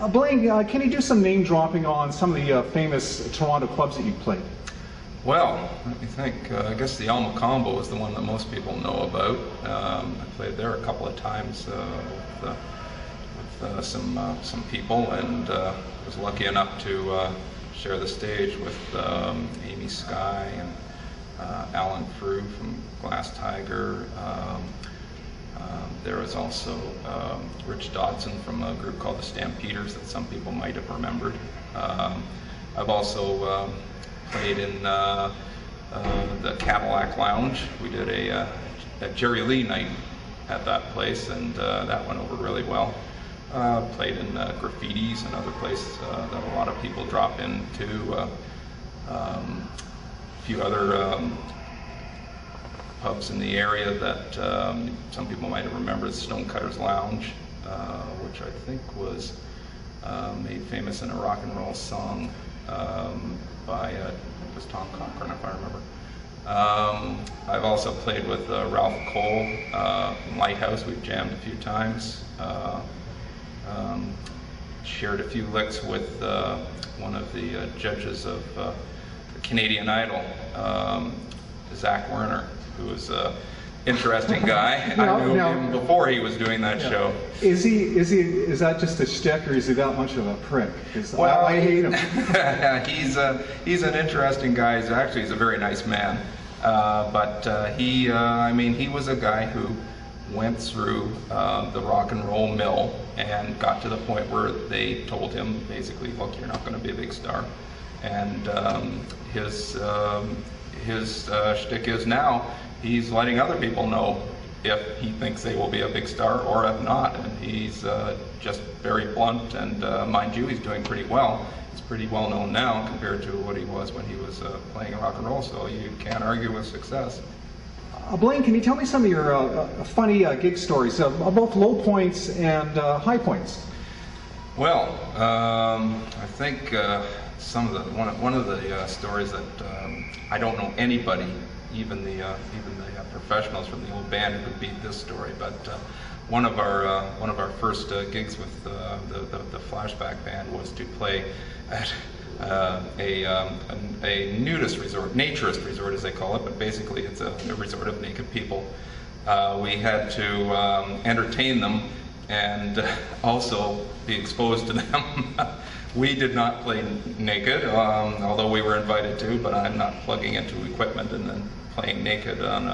Blaine, can you do some name dropping on some of the famous Toronto clubs that you played? Well, let me think. I guess the Alma Combo is the one that most people know about. I played there a couple of times with some people, and was lucky enough to share the stage with Amy Sky and Alan Frew from Glass Tiger. There was also Rich Dodson from a group called the Stampeders that some people might have remembered. I've also played in the Cadillac Lounge. We did a Jerry Lee night at that place, and that went over really well. Played in Graffitis and other places that a lot of people drop into. A few other pubs in the area that some people might have remembered. Stonecutters Lounge, which I think was made famous in a rock and roll song by it was Tom Cochrane, if I remember. I've also played with Ralph Cole, Lighthouse. We've jammed a few times. Shared a few licks with one of the judges of Canadian Idol, Zach Werner, who was an interesting guy. I knew him before he was doing that show. Is that just a shtick, or is he that much of a prick? Well, I hate him. he's an interesting guy. He's a very nice man. But he was a guy who went through the rock and roll mill and got to the point where they told him basically, look, you're not going to be a big star. And his shtick is now he's letting other people know if he thinks they will be a big star or if not. And he's just very blunt, and mind you, he's doing pretty well. He's pretty well known now compared to what he was when he was playing rock and roll, so you can't argue with success. Blaine, can you tell me some of your funny gig stories, both low points and high points? Well, I think one of the stories that I don't know anybody, even the professionals from the old band, who could beat this story. But one of our first gigs with the Flashback Band was to play at a nudist resort, naturist resort as they call it, but basically it's a resort of naked people. We had to entertain them and also be exposed to them. We did not play naked, although we were invited to, but I'm not plugging into equipment and then playing naked on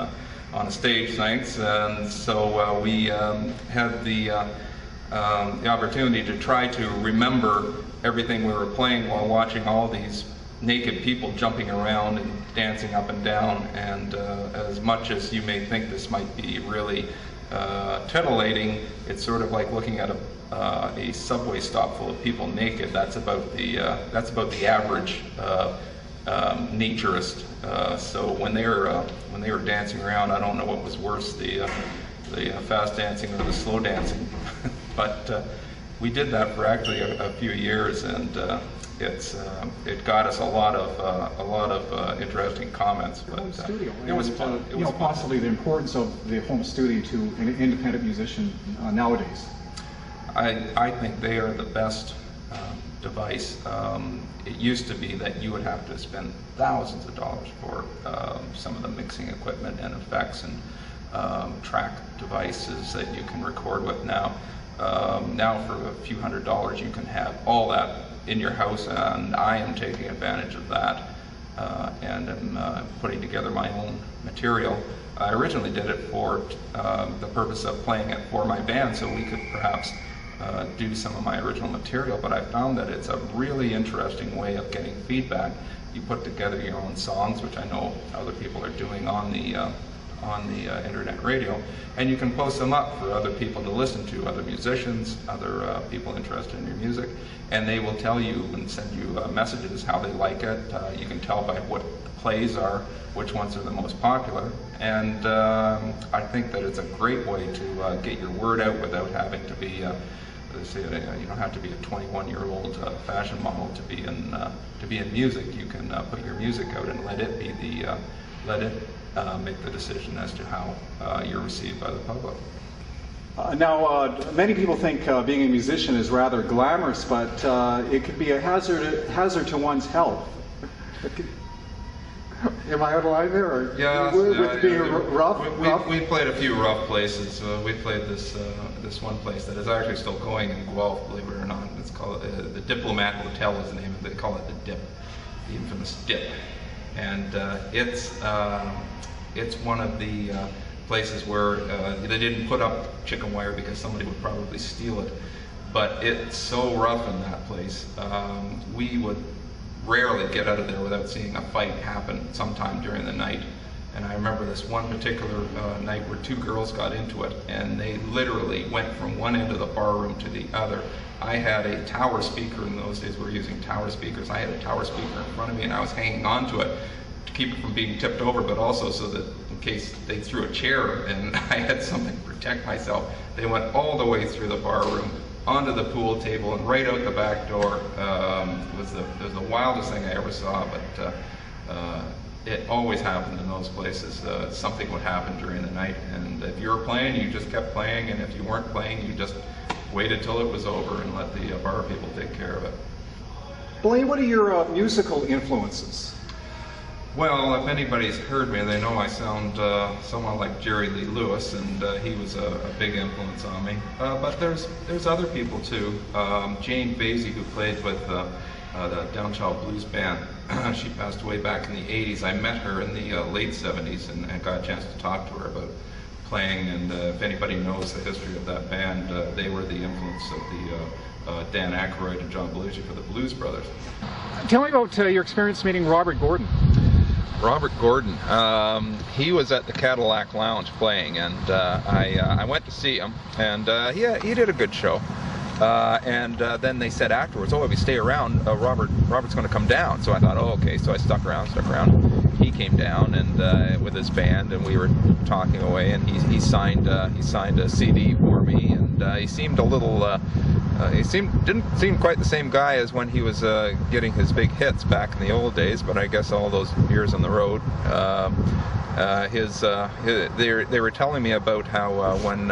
a stage, thanks. And so we had the opportunity to try to remember everything we were playing while watching all these naked people jumping around and dancing up and down. And as much as you may think this might be really titillating, it's sort of like looking at a subway stop full of people naked. That's about the average naturist. So when they were dancing around, I don't know what was worse, the fast dancing or the slow dancing. But we did that for actually a few years, and it got us a lot of interesting comments. But it was fun. It was possibly the importance of the home studio to an independent musician nowadays. I think they are the best device. It used to be that you would have to spend thousands of dollars for some of the mixing equipment and effects and track devices that you can record with now. Now for a few $100s you can have all that in your house, and I am taking advantage of that and am putting together my own material. I originally did it for the purpose of playing it for my band so we could perhaps do some of my original material, but I found that it's a really interesting way of getting feedback. You put together your own songs, which I know other people are doing on the internet radio, and you can post them up for other people to listen to, other musicians, other people interested in your music, and they will tell you and send you messages how they like it. You can tell by what the plays are, which ones are the most popular, and I think that it's a great way to get your word out without having to be you don't have to be a 21-year-old fashion model to be in music. You can put your music out and let it make the decision as to how you're received by the public. Many people think being a musician is rather glamorous, but it could be a hazard to one's health. Am I out of line there? Or with being rough? We played a few rough places. We played this one place that is actually still going in Guelph, believe it or not. It's called the Diplomat Hotel is the name of it. They call it the Dip, the infamous Dip. And it's one of the places where they didn't put up chicken wire because somebody would probably steal it. But it's so rough in that place. We would rarely get out of there without seeing a fight happen sometime during the night. And I remember this one particular night where two girls got into it, and they literally went from one end of the bar room to the other. I had a tower speaker. In those days we were using tower speakers. I had a tower speaker in front of me, and I was hanging on to it to keep it from being tipped over, but also so that in case they threw a chair and I had something to protect myself. They went all the way through the bar room, onto the pool table, and right out the back door. It was the wildest thing I ever saw, but it always happened in those places. Something would happen during the night, and if you were playing, you just kept playing, and if you weren't playing, you just waited till it was over and let the bar people take care of it. Blaine, what are your musical influences? Well, if anybody's heard me, they know I sound somewhat like Jerry Lee Lewis, and he was a big influence on me. But there's other people too. Jane Vasey, who played with the Downchild Blues Band, she passed away back in the 80s. I met her in the late 70s and got a chance to talk to her about playing. And if anybody knows the history of that band, they were the influence of the Dan Aykroyd and John Belushi for the Blues Brothers. Tell me about your experience meeting Robert Gordon. Robert Gordon, he was at the Cadillac Lounge playing, and I went to see him, and he did a good show. And then they said afterwards, oh, if you stay around, Robert's going to come down. So I thought, oh, okay. So I stuck around. He came down and with his band, and we were talking away. And he signed a CD for me, and he seemed a little. Didn't seem quite the same guy as when he was getting his big hits back in the old days. But I guess all those years on the road. They were telling me about how when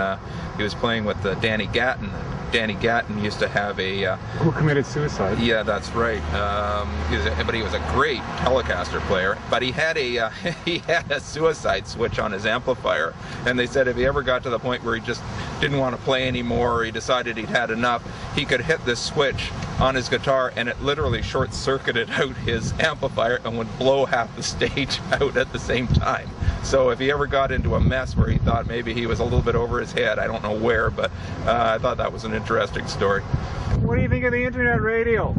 he was playing with Danny Gatton. Danny Gatton used to have a... Who committed suicide. Yeah, that's right. But he was a great Telecaster player. But he had a he had a suicide switch on his amplifier. And they said if he ever got to the point where he just didn't want to play anymore, or he decided he'd had enough, he could hit this switch on his guitar, and it literally short-circuited out his amplifier and would blow half the stage out at the same time. So if he ever got into a mess where he thought maybe he was a little bit over his head, I don't know where, but I thought that was an interesting story. What do you think of the internet radio?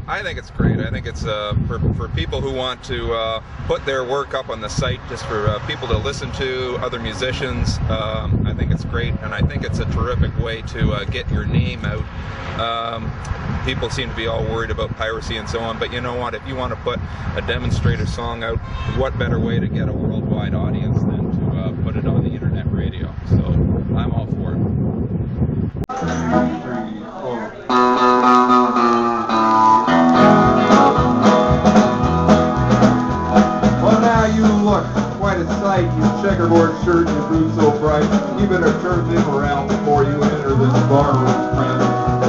I think it's great. I think it's for people who want to put their work up on the site, just for people to listen to, other musicians. I think it's great, and I think it's a terrific way to get your name out. People seem to be all worried about piracy and so on, but you know what? If you want to put a demonstrator song out, what better way to get a worldwide audience than to put it on the internet radio? So I'm all for it. Well, now you look quite a sight, you checkerboard shirt and your boots so bright. You better turn them around before you enter this barroom, friend.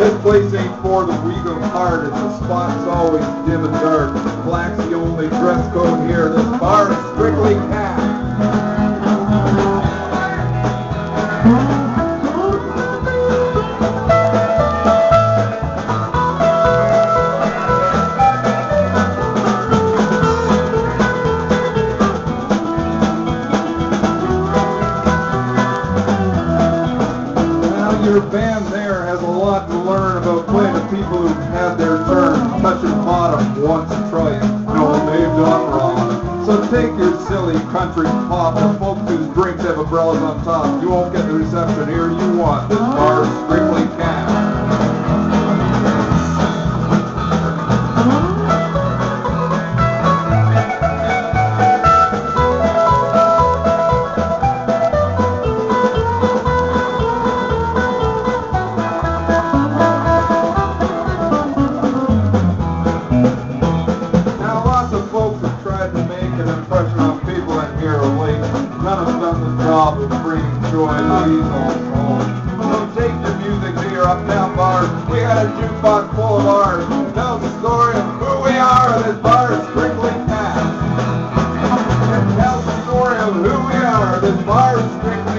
This place ain't for the weak of heart, and the spot's always dim and dark. Black's the only dress code here. This bar is strictly cash. Your band there has a lot to learn about playing to people who've had their turn, touching bottom once or twice. No, they've done wrong. So take your silly country pop and folks whose drinks have umbrellas on top. You won't get the reception here you want. This bar is strictly cash. None of them done the job of bringing joy to these old homes. got a jukebox full of ours. It tells the story of who we are, and this bar is strictly past. It tells the story of who we are, this bar is strictly